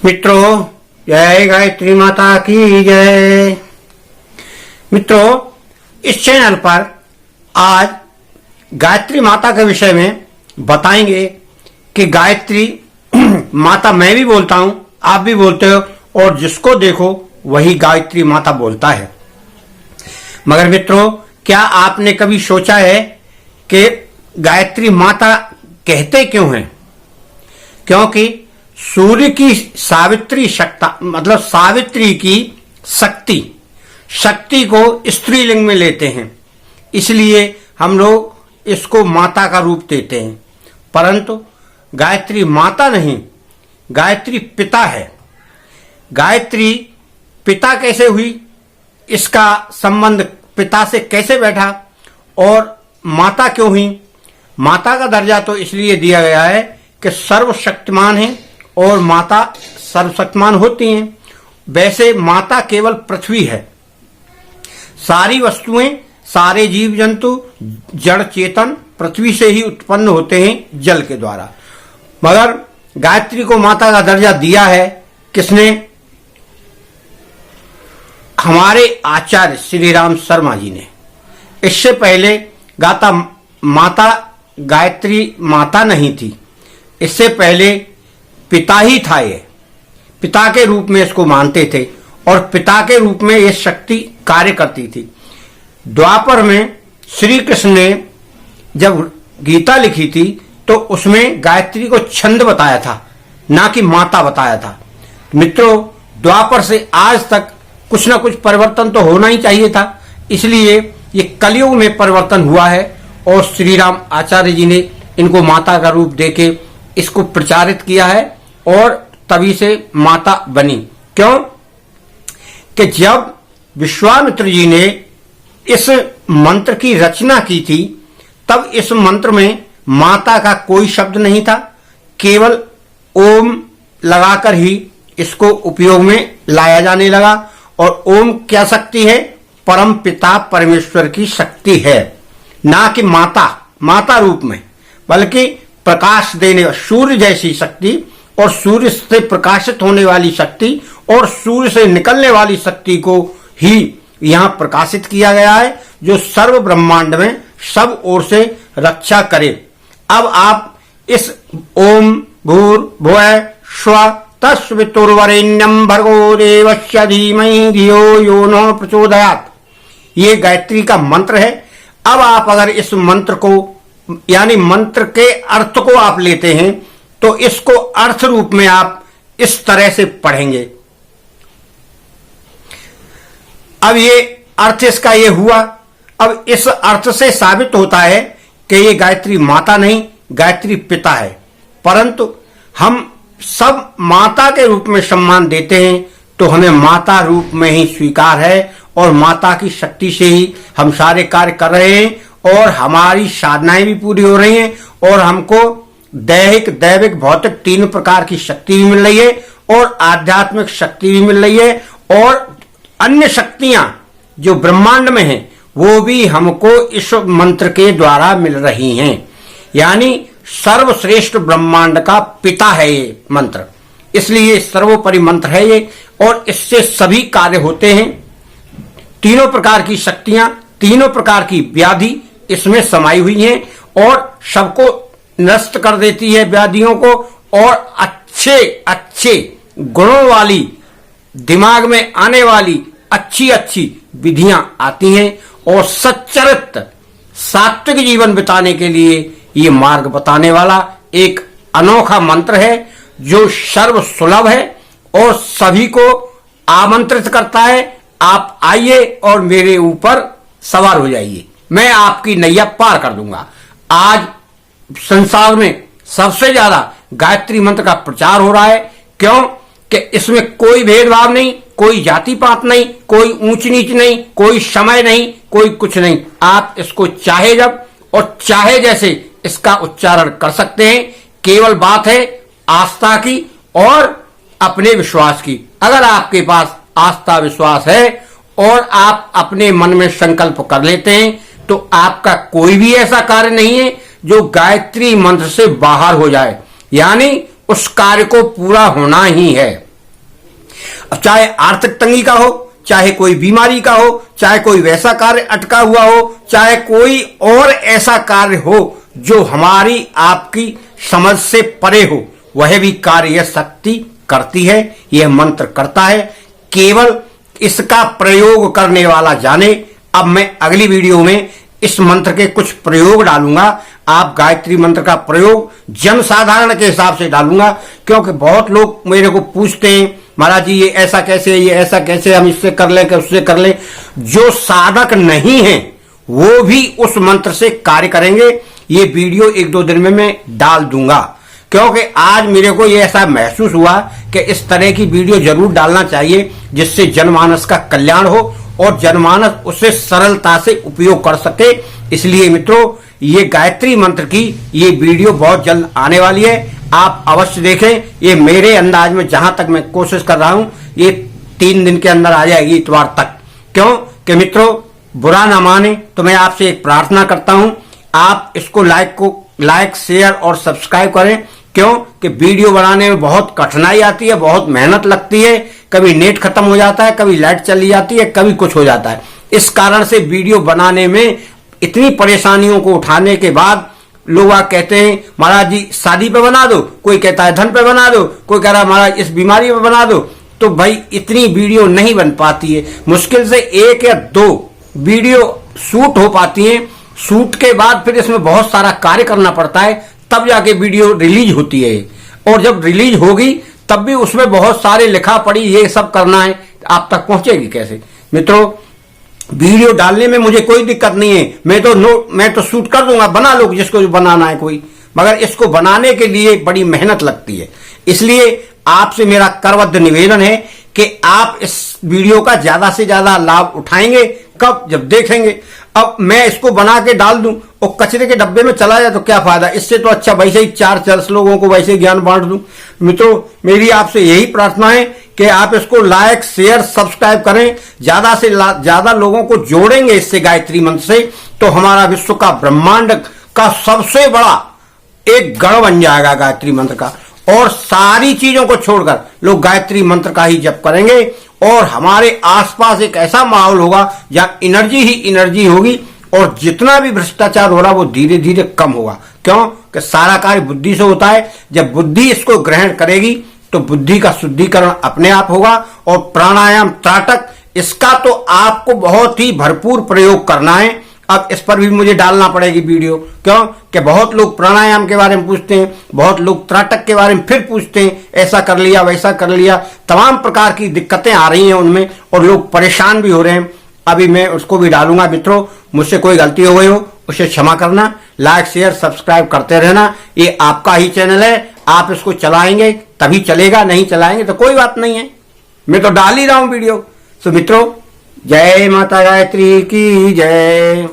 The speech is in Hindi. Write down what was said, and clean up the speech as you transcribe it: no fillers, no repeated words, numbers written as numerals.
मित्रों, जय गायत्री माता की जय। मित्रों, इस चैनल पर आज गायत्री माता के विषय में बताएंगे कि गायत्री माता मैं भी बोलता हूं, आप भी बोलते हो, और जिसको देखो वही गायत्री माता बोलता है। मगर मित्रों, क्या आपने कभी सोचा है कि गायत्री माता कहते क्यों हैं? क्योंकि सूर्य की सावित्री सावित्री की शक्ति को स्त्रीलिंग में लेते हैं, इसलिए हम लोग इसको माता का रूप देते हैं। परंतु गायत्री माता नहीं, गायत्री पिता है। गायत्री पिता कैसे हुई, इसका संबंध पिता से कैसे बैठा, और माता क्यों हुई? माता का दर्जा तो इसलिए दिया गया है कि सर्वशक्तिमान है और माता सर्वशक्तिमान होती हैं। वैसे माता केवल पृथ्वी है। सारी वस्तुएं, सारे जीव जंतु, जड़ चेतन पृथ्वी से ही उत्पन्न होते हैं, जल के द्वारा। मगर गायत्री को माता का दर्जा दिया है किसने? हमारे आचार्य श्री राम शर्मा जी ने। इससे पहले माता गायत्री माता नहीं थी, इससे पहले पिता ही था। ये पिता के रूप में इसको मानते थे और पिता के रूप में ये शक्ति कार्य करती थी। द्वापर में श्री कृष्ण ने जब गीता लिखी थी तो उसमें गायत्री को छंद बताया था, ना कि माता बताया था। मित्रों, द्वापर से आज तक कुछ ना कुछ परिवर्तन तो होना ही चाहिए था, इसलिए ये कलयुग में परिवर्तन हुआ है और श्री राम आचार्य जी ने इनको माता का रूप देके इसको प्रचारित किया है और तभी से माता बनी। क्यों कि जब विश्वामित्र जी ने इस मंत्र की रचना की थी तब इस मंत्र में माता का कोई शब्द नहीं था, केवल ओम लगाकर ही इसको उपयोग में लाया जाने लगा। और ओम क्या शक्ति है? परम पिता परमेश्वर की शक्ति है, ना कि माता रूप में, बल्कि प्रकाश देने सूर्य जैसी शक्ति और सूर्य से प्रकाशित होने वाली शक्ति और सूर्य से निकलने वाली शक्ति को ही यहाँ प्रकाशित किया गया है, जो सर्व ब्रह्मांड में सब ओर से रक्षा करे। अब आप इस ओम भूर्भुवः स्वः तत्सवितुर्वरेण्यं भर्गो देवस्य धीमहि धियो यो नः प्रचोदयात्, ये गायत्री का मंत्र है। अब आप अगर इस मंत्र को, यानी मंत्र के अर्थ को आप लेते हैं तो इसको अर्थ रूप में आप इस तरह से पढ़ेंगे। अब ये अर्थ इसका ये हुआ। अब इस अर्थ से साबित होता है कि ये गायत्री माता नहीं, गायत्री पिता है। परंतु हम सब माता के रूप में सम्मान देते हैं तो हमें माता रूप में ही स्वीकार है और माता की शक्ति से ही हम सारे कार्य कर रहे हैं और हमारी साधनाएं भी पूरी हो रही हैं और हमको दैहिक, दैविक, भौतिक तीन प्रकार की शक्ति भी मिल रही है और आध्यात्मिक शक्ति भी मिल रही है और अन्य शक्तियां जो ब्रह्मांड में हैं वो भी हमको इस मंत्र के द्वारा मिल रही हैं। यानी सर्वश्रेष्ठ ब्रह्मांड का पिता है ये मंत्र, इसलिए सर्वोपरि मंत्र है ये और इससे सभी कार्य होते हैं। तीनों प्रकार की शक्तियां, तीनों प्रकार की व्याधि इसमें समाई हुई हैं और सबको नष्ट कर देती है व्याधियों को, और अच्छे अच्छे गुणों वाली, दिमाग में आने वाली अच्छी अच्छी विधियां आती हैं और सच्चरित्र सात्विक जीवन बिताने के लिए ये मार्ग बताने वाला एक अनोखा मंत्र है जो सर्व सुलभ है और सभी को आमंत्रित करता है। आप आइए और मेरे ऊपर सवार हो जाइए, मैं आपकी नैया पार कर दूंगा। आज संसार में सबसे ज्यादा गायत्री मंत्र का प्रचार हो रहा है। क्यों कि इसमें कोई भेदभाव नहीं, कोई जाति पात नहीं, कोई ऊंच नीच नहीं, कोई समय नहीं, कोई कुछ नहीं। आप इसको चाहे जब और चाहे जैसे इसका उच्चारण कर सकते हैं। केवल बात है आस्था की और अपने विश्वास की। अगर आपके पास आस्था विश्वास है और आप अपने मन में संकल्प कर लेते हैं तो आपका कोई भी ऐसा कार्य नहीं है जो गायत्री मंत्र से बाहर हो जाए, यानी उस कार्य को पूरा होना ही है। अब चाहे आर्थिक तंगी का हो, चाहे कोई बीमारी का हो, चाहे कोई वैसा कार्य अटका हुआ हो, चाहे कोई और ऐसा कार्य हो जो हमारी आपकी समझ से परे हो, वह भी कार्य यह शक्ति करती है, यह मंत्र करता है। केवल इसका प्रयोग करने वाला जाने। अब मैं अगली वीडियो में इस मंत्र के कुछ प्रयोग डालूंगा। आप गायत्री मंत्र का प्रयोग जन साधारण के हिसाब से डालूंगा, क्योंकि बहुत लोग मेरे को पूछते हैं महाराज जी ये ऐसा कैसे, ये ऐसा कैसे, हम इससे कर लें कि उससे कर लें। जो साधक नहीं है वो भी उस मंत्र से कार्य करेंगे। ये वीडियो 1-2 दिन में मैं डाल दूंगा, क्योंकि आज मेरे को ये ऐसा महसूस हुआ कि इस तरह की वीडियो जरूर डालना चाहिए जिससे जनमानस का कल्याण हो और जनमानस उसे सरलता से उपयोग कर सके। इसलिए मित्रों, ये गायत्री मंत्र की ये वीडियो बहुत जल्द आने वाली है, आप अवश्य देखें। ये मेरे अंदाज में जहां तक मैं कोशिश कर रहा हूं, ये 3 दिन के अंदर आ जाएगी, इतवार तक। क्यों कि मित्रों, बुरा ना माने तो मैं आपसे एक प्रार्थना करता हूं, आप इसको लाइक शेयर और सब्सक्राइब करें। क्यों कि वीडियो बनाने में बहुत कठिनाई आती है, बहुत मेहनत लगती है, कभी नेट खत्म हो जाता है, कभी लाइट चली जाती है, कभी कुछ हो जाता है। इस कारण से वीडियो बनाने में इतनी परेशानियों को उठाने के बाद लोग कहते हैं महाराज जी शादी पे बना दो, कोई कहता है धन पे बना दो, कोई कह रहा है महाराज इस बीमारी पे बना दो। तो भाई इतनी वीडियो नहीं बन पाती है, मुश्किल से 1 या 2 वीडियो शूट हो पाती है। शूट के बाद फिर इसमें बहुत सारा कार्य करना पड़ता है, तब जाके वीडियो रिलीज होती है। और जब रिलीज होगी तब भी उसमें बहुत सारे लिखा पड़ी ये सब करना है, आप तक पहुंचेगी कैसे। मित्रों, वीडियो डालने में मुझे कोई दिक्कत नहीं है, मैं तो शूट कर दूंगा, बना लो जिसको जो बनाना है कोई, मगर इसको बनाने के लिए बड़ी मेहनत लगती है। इसलिए आपसे मेरा करबद्ध निवेदन है कि आप इस वीडियो का ज्यादा से ज्यादा लाभ उठाएंगे। कब? जब देखेंगे। अब मैं इसको बना के डाल दूं और कचरे के डब्बे में चला जाए तो क्या फायदा। इससे तो अच्छा वैसे ही 4-10 लोगों को वैसे ज्ञान बांट दूं। मित्रों, मेरी आपसे यही प्रार्थना है कि आप इसको लाइक शेयर सब्सक्राइब करें, ज्यादा से ज्यादा लोगों को जोड़ेंगे इससे गायत्री मंत्र से, तो हमारा विश्व का ब्रह्मांड का सबसे बड़ा एक गढ़ बन जाएगा गायत्री मंत्र का। और सारी चीजों को छोड़कर लोग गायत्री मंत्र का ही जप करेंगे और हमारे आसपास एक ऐसा माहौल होगा जहां एनर्जी ही एनर्जी होगी और जितना भी भ्रष्टाचार हो रहा वो धीरे धीरे कम होगा। क्यों कि सारा कार्य बुद्धि से होता है। जब बुद्धि इसको ग्रहण करेगी तो बुद्धि का शुद्धिकरण अपने आप होगा। और प्राणायाम त्राटक, इसका तो आपको बहुत ही भरपूर प्रयोग करना है। अब इस पर भी मुझे डालना पड़ेगी वीडियो। क्यों कि बहुत लोग प्राणायाम के बारे में पूछते हैं, बहुत लोग त्राटक के बारे में फिर पूछते हैं, ऐसा कर लिया वैसा कर लिया, तमाम प्रकार की दिक्कतें आ रही हैं उनमें और लोग परेशान भी हो रहे हैं। अभी मैं उसको भी डालूंगा। मित्रों, मुझसे कोई गलती हो गई हो उसे क्षमा करना, लाइक शेयर सब्सक्राइब करते रहना। ये आपका ही चैनल है, आप इसको चलाएंगे तभी चलेगा, नहीं चलाएंगे तो कोई बात नहीं है। मैं तो डाल ही रहा हूं वीडियो। तो मित्रों, जय माता गायत्री की जय।